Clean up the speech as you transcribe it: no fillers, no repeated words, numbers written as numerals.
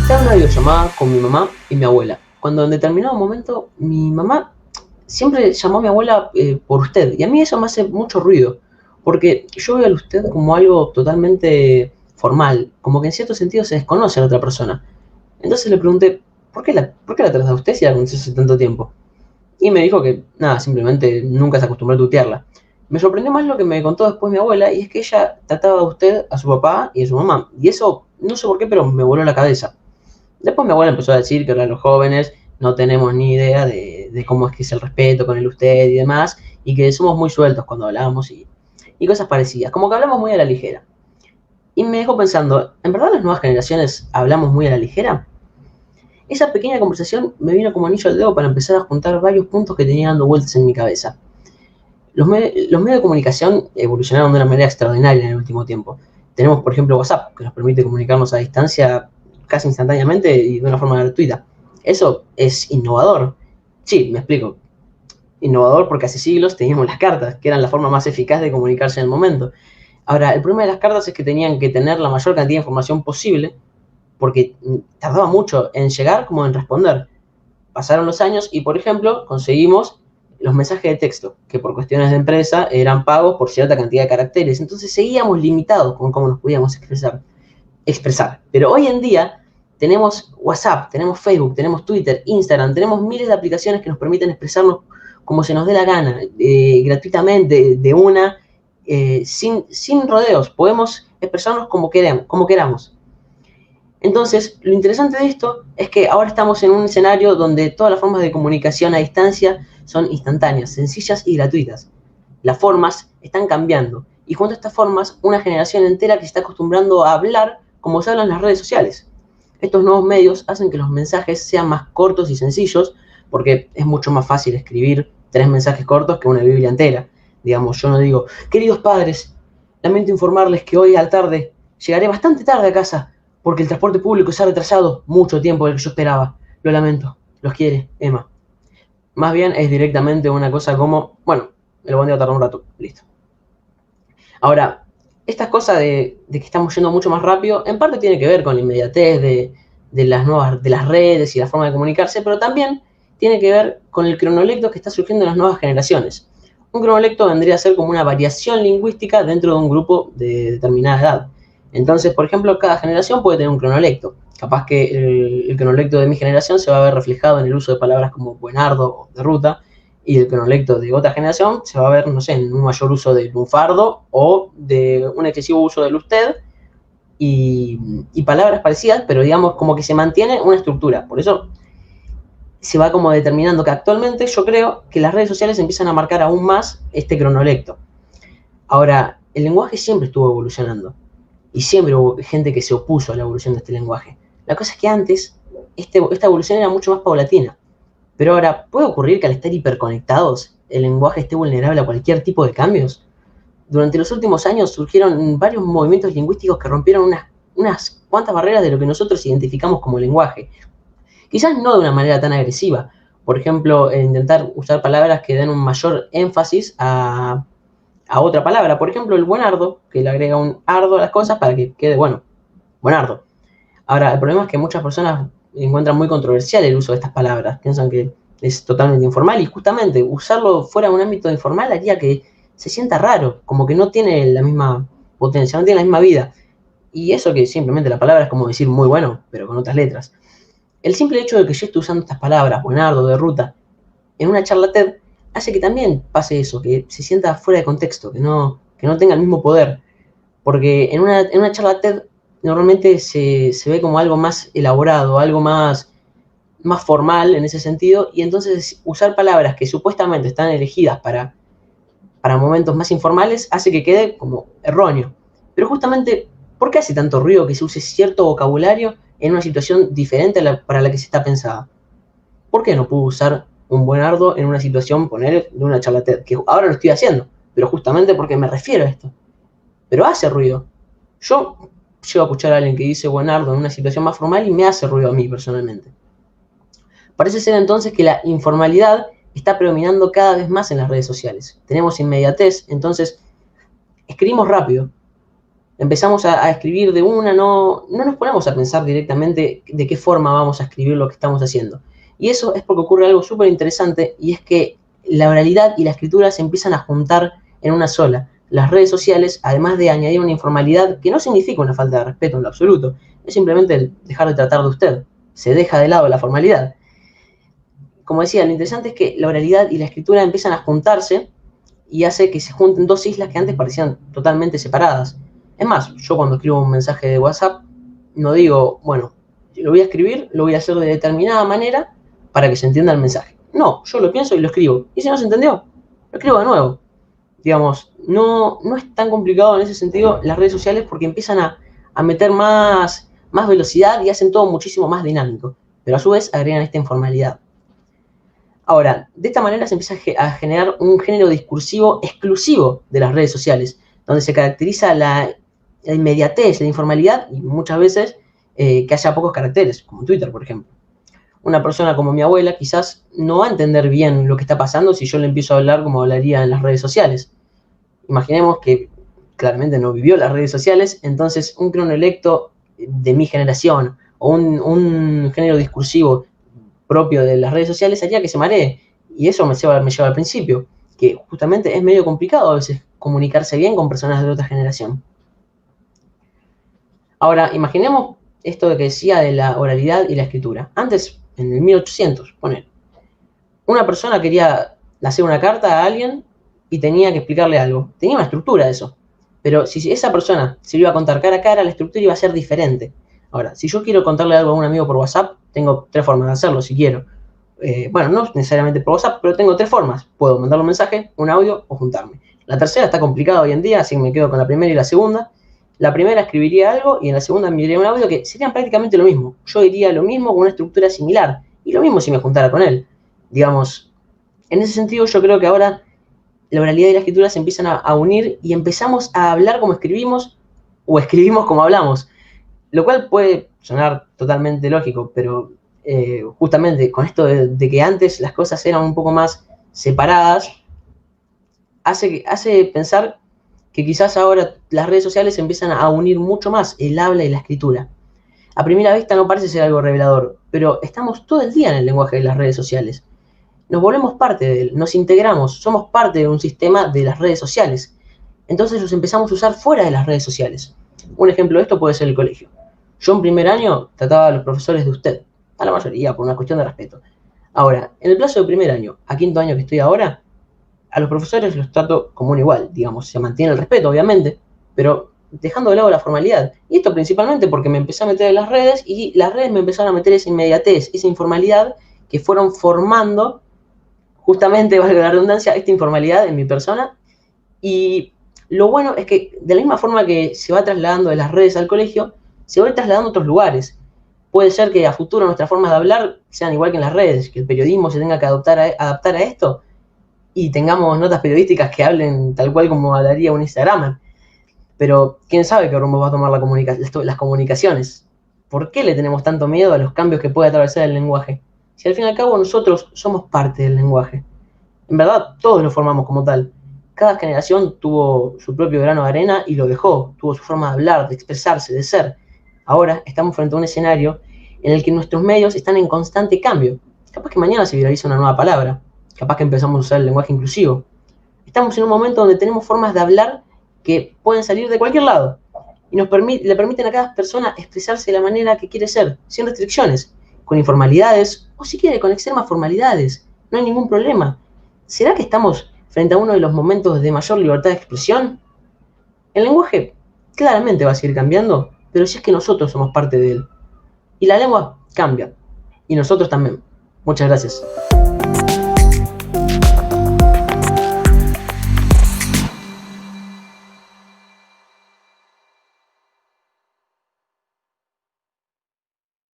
Estaba en una videollamada con mi mamá y mi abuela, cuando en determinado momento mi mamá siempre llamó a mi abuela por usted, y a mí eso me hace mucho ruido, porque yo veo al usted como algo totalmente formal, como que en cierto sentido se desconoce a la otra persona. Entonces le pregunté, ¿por qué la tratas a usted si la conoces hace tanto tiempo? Y me dijo que nada, simplemente nunca se acostumbró a tutearla. Me sorprendió más lo que me contó después mi abuela, y es que ella trataba a usted, a su papá y a su mamá, y eso no sé por qué, pero me voló la cabeza. Después mi abuela empezó a decir que ahora los jóvenes no tenemos ni idea de cómo es que es el respeto con el usted y demás, y que somos muy sueltos cuando hablamos y cosas parecidas, como que hablamos muy a la ligera. Y me dejó pensando, ¿en verdad las nuevas generaciones hablamos muy a la ligera? Esa pequeña conversación me vino como anillo al dedo para empezar a juntar varios puntos que tenía dando vueltas en mi cabeza. Los medios de comunicación evolucionaron de una manera extraordinaria en el último tiempo. Tenemos, por ejemplo, WhatsApp, que nos permite comunicarnos a distancia casi instantáneamente y de una forma gratuita. Eso es innovador. Sí, me explico. Innovador porque hace siglos teníamos las cartas, que eran la forma más eficaz de comunicarse en el momento. Ahora, el problema de las cartas es que tenían que tener la mayor cantidad de información posible, porque tardaba mucho en llegar como en responder. Pasaron los años y, por ejemplo, conseguimos los mensajes de texto, que por cuestiones de empresa eran pagos por cierta cantidad de caracteres. Entonces seguíamos limitados con cómo nos podíamos expresar. Pero hoy en día tenemos WhatsApp, tenemos Facebook, tenemos Twitter, Instagram, tenemos miles de aplicaciones que nos permiten expresarnos como se nos dé la gana, gratuitamente, de una, sin rodeos. Podemos expresarnos como queramos. Entonces, lo interesante de esto es que ahora estamos en un escenario donde todas las formas de comunicación a distancia son instantáneas, sencillas y gratuitas. Las formas están cambiando, y junto a estas formas, una generación entera que se está acostumbrando a hablar como se habla en las redes sociales. Estos nuevos medios hacen que los mensajes sean más cortos y sencillos, porque es mucho más fácil escribir 3 mensajes cortos que una Biblia entera. Digamos, yo no digo, queridos padres, lamento informarles que hoy a la tarde llegaré bastante tarde a casa, porque el transporte público se ha retrasado mucho tiempo del que yo esperaba. Lo lamento. Los quiere, Emma. Más bien es directamente una cosa como, bueno, el buen día tardó un rato, listo. Ahora, estas cosas de que estamos yendo mucho más rápido, en parte tiene que ver con la inmediatez de las redes y la forma de comunicarse, pero también tiene que ver con el cronolecto que está surgiendo en las nuevas generaciones. Un cronolecto vendría a ser como una variación lingüística dentro de un grupo de determinada edad. Entonces, por ejemplo, cada generación puede tener un cronolecto. Capaz que el cronolecto de mi generación se va a ver reflejado en el uso de palabras como buenardo o de ruta, y el cronolecto de otra generación se va a ver, no sé, en un mayor uso del lunfardo o de un excesivo uso del usted y palabras parecidas, pero digamos como que se mantiene una estructura. Por eso se va como determinando que actualmente yo creo que las redes sociales empiezan a marcar aún más este cronolecto. Ahora, el lenguaje siempre estuvo evolucionando y siempre hubo gente que se opuso a la evolución de este lenguaje. La cosa es que antes esta evolución era mucho más paulatina. Pero ahora, ¿puede ocurrir que al estar hiperconectados el lenguaje esté vulnerable a cualquier tipo de cambios? Durante los últimos años surgieron varios movimientos lingüísticos que rompieron unas cuantas barreras de lo que nosotros identificamos como lenguaje. Quizás no de una manera tan agresiva. Por ejemplo, intentar usar palabras que den un mayor énfasis a otra palabra. Por ejemplo, el buenardo, que le agrega un ardo a las cosas para que quede, bueno, buenardo. Ahora, el problema es que muchas personas encuentran muy controversial el uso de estas palabras, piensan que es totalmente informal, y justamente usarlo fuera de un ámbito informal haría que se sienta raro, como que no tiene la misma potencia, no tiene la misma vida. Y eso que simplemente la palabra es como decir muy bueno, pero con otras letras. El simple hecho de que yo esté usando estas palabras, buenardo, de ruta, en una charla TED, hace que también pase eso, que se sienta fuera de contexto, que no tenga el mismo poder. Porque en una charla TED normalmente se ve como algo más elaborado, algo más formal en ese sentido, y entonces usar palabras que supuestamente están elegidas para momentos más informales hace que quede como erróneo. Pero justamente, ¿por qué hace tanto ruido que se use cierto vocabulario en una situación diferente para la que se está pensada? ¿Por qué no puedo usar un buenardo en una situación, poner de una charla TED? Que ahora lo estoy haciendo, pero justamente porque me refiero a esto. Pero hace ruido. Yo llego a escuchar a alguien que dice buenardo en una situación más formal y me hace ruido a mí personalmente. Parece ser entonces que la informalidad está predominando cada vez más en las redes sociales. Tenemos inmediatez, entonces escribimos rápido. Empezamos a escribir de una, no nos ponemos a pensar directamente de qué forma vamos a escribir lo que estamos haciendo. Y eso es porque ocurre algo súper interesante, y es que la oralidad y la escritura se empiezan a juntar en una sola. Las redes sociales, además de añadir una informalidad que no significa una falta de respeto en lo absoluto, es simplemente el dejar de tratar de usted. Se deja de lado la formalidad. Como decía, lo interesante es que la oralidad y la escritura empiezan a juntarse y hace que se junten dos islas que antes parecían totalmente separadas. Es más, yo cuando escribo un mensaje de WhatsApp, no digo, bueno, lo voy a escribir, lo voy a hacer de determinada manera para que se entienda el mensaje. No, yo lo pienso y lo escribo. Y si no se entendió, lo escribo de nuevo. Digamos, no es tan complicado en ese sentido las redes sociales, porque empiezan a meter más velocidad y hacen todo muchísimo más dinámico. Pero a su vez agregan esta informalidad. Ahora, de esta manera se empieza a generar un género discursivo exclusivo de las redes sociales, donde se caracteriza la inmediatez, la informalidad y muchas veces que haya pocos caracteres, como Twitter, por ejemplo. Una persona como mi abuela quizás no va a entender bien lo que está pasando si yo le empiezo a hablar como hablaría en las redes sociales. Imaginemos que claramente no vivió las redes sociales, entonces un cronoelecto de mi generación o un género discursivo propio de las redes sociales haría que se maree. Y eso me lleva al principio, que justamente es medio complicado a veces comunicarse bien con personas de otra generación. Ahora, imaginemos esto de que decía de la oralidad y la escritura. Antes, en el 1800, poner, una persona quería hacer una carta a alguien y tenía que explicarle algo. Tenía una estructura de eso. Pero si esa persona se lo iba a contar cara a cara, la estructura iba a ser diferente. Ahora, si yo quiero contarle algo a un amigo por WhatsApp, tengo 3 formas de hacerlo si quiero. Bueno, no necesariamente por WhatsApp, pero tengo 3 formas. Puedo mandarle un mensaje, un audio o juntarme. La tercera está complicada hoy en día, así que me quedo con la primera y la segunda. La primera escribiría algo y en la segunda enviaría un audio que serían prácticamente lo mismo. Yo diría lo mismo con una estructura similar. Y lo mismo si me juntara con él. Digamos, en ese sentido yo creo que ahora la oralidad y la escritura se empiezan a unir y empezamos a hablar como escribimos o escribimos como hablamos. Lo cual puede sonar totalmente lógico, pero justamente con esto de que antes las cosas eran un poco más separadas, hace pensar que quizás ahora las redes sociales empiezan a unir mucho más el habla y la escritura. A primera vista no parece ser algo revelador, pero estamos todo el día en el lenguaje de las redes sociales. Nos volvemos parte de él, nos integramos, somos parte de un sistema de las redes sociales. Entonces los empezamos a usar fuera de las redes sociales. Un ejemplo de esto puede ser el colegio. Yo en primer año trataba a los profesores de usted, a la mayoría, por una cuestión de respeto. Ahora, en el plazo de primer año a quinto año que estoy ahora, a los profesores los trato como un igual, digamos, se mantiene el respeto, obviamente, pero dejando de lado la formalidad. Y esto principalmente porque me empecé a meter en las redes y las redes me empezaron a meter esa inmediatez, esa informalidad que fueron formando, justamente, valga la redundancia, esta informalidad en mi persona. Y lo bueno es que de la misma forma que se va trasladando de las redes al colegio, se va a ir trasladando a otros lugares. Puede ser que a futuro nuestras formas de hablar sean igual que en las redes, que el periodismo se tenga que adaptar a esto y tengamos notas periodísticas que hablen tal cual como hablaría un Instagramer. Pero quién sabe qué rumbo va a tomar las comunicaciones. ¿Por qué le tenemos tanto miedo a los cambios que puede atravesar el lenguaje? Si al fin y al cabo nosotros somos parte del lenguaje. En verdad, todos lo formamos como tal. Cada generación tuvo su propio grano de arena y lo dejó. Tuvo su forma de hablar, de expresarse, de ser. Ahora estamos frente a un escenario en el que nuestros medios están en constante cambio. Capaz que mañana se viraliza una nueva palabra. Capaz que empezamos a usar el lenguaje inclusivo. Estamos en un momento donde tenemos formas de hablar que pueden salir de cualquier lado y le permiten a cada persona expresarse de la manera que quiere ser, sin restricciones, con informalidades o si quiere con extremas formalidades. No hay ningún problema. ¿Será que estamos frente a uno de los momentos de mayor libertad de expresión? El lenguaje claramente va a seguir cambiando, pero si es que nosotros somos parte de él. Y la lengua cambia, y nosotros también. Muchas gracias.